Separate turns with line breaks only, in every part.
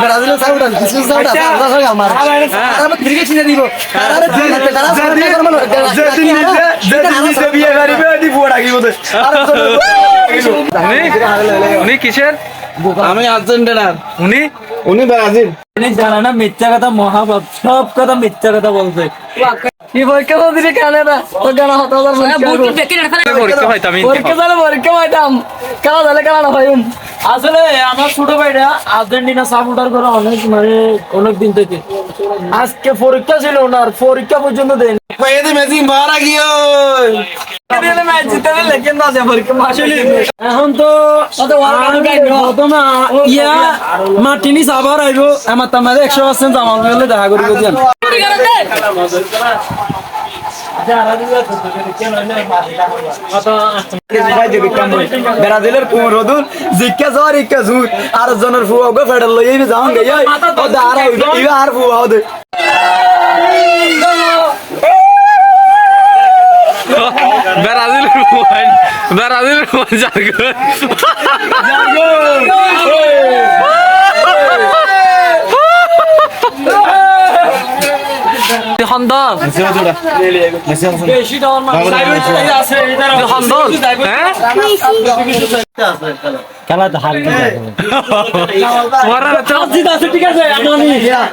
ব্রাজিলের সাউন্ড কিছু সাউন্ড আছে আমার আমরা ফ্রিকে চিনে দিব আরে
যেদিন বিয়ে করিবে ওই বুয়া ডাকিব তো
উনি কিসের?
আমি আর্জেন্টিনার,
উনি
উনি ব্রাজিল।
জানা না মিথ্যা কথা মহাভাব, সব কথা মিথ্যা কথা বলছে।
কি পরীক্ষা দিলি কেন না তো কেন হতো
পরীক্ষা হয়তো আমি
পরীক্ষা পাইতাম কেন জানে কেন না ভাই
আসলে আমার ছোট ভাইটা আর্জেন্টিনা সাপোর্টার করে অনেক দিন থেকে। আজকে পরীক্ষা ছিল ওনার, পরীক্ষা পর্যন্ত দেন
পেয়ে মেসি মারা গিয়ে
এখন তো প্রথমে মার্টিনিস আবার আইব আমার তামারে 100% জামাল গেলে দেখা করি বুঝছেন।
ব্রাজিলের রোদুল জিজ্ঞা জ্বর ইকা ঝুর আর জনের ফুয়া গো ফেডাল লই যাওন গে আর ফুয়া ওদের
ব্রাজিলের জার্গন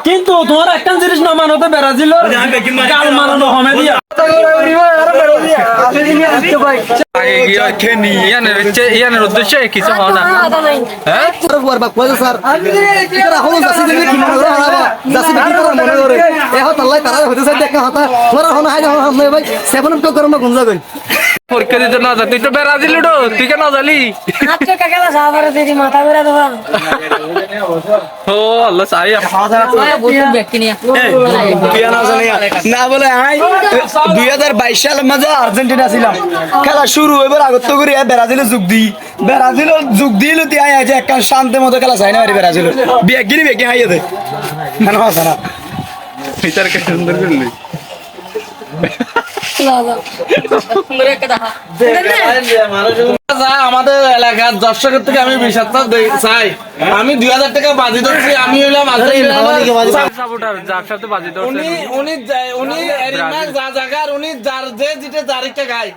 কিন্তু তোমার একটা জিনিস না মানতে ব্রাজিল গাল মানানো হবে দিয়া
ইয়ানের উদ্দেশ্যে কিছু হয় না। হ্যাঁ
স্যার এখন যাচ্ছি দেখলে কি মনে করে যাচ্ছি মনে করে এখন তাল্লাই তারা হতে চাই দেখা হতা তোরা হন হাই ভাই সেভেন তো করম গুঞ্জা গই
পরীক্ষা দিতে না যা, তুই তো ব্রাজিল উঠো, তুই কেন জালি? ও আল্লাহ সাই
না বলে 2022 সালের মাঝে আর্জেন্টিনা ছিলাম, খেলা শুরু এবার আগত করে ব্রাজিলে যোগ দিল তিয়াই আছে একটা শান্তি মতো খেলা চাই না ব্রাজিল বেগিনি হাইয়ে দেয় মানে কথা না
বিচারকে সুন্দর করলি
আমাদের এলাকার দর্শকের থেকে আমি 20,000 চাই। আমি 2,000 টাকা বাজি ধরছি। আমি হইলাম
সাপোর্টার যার সাথে বাজি ধরছে
উনি যা জায়গার উনি যার যে জিতে যার একটা গায়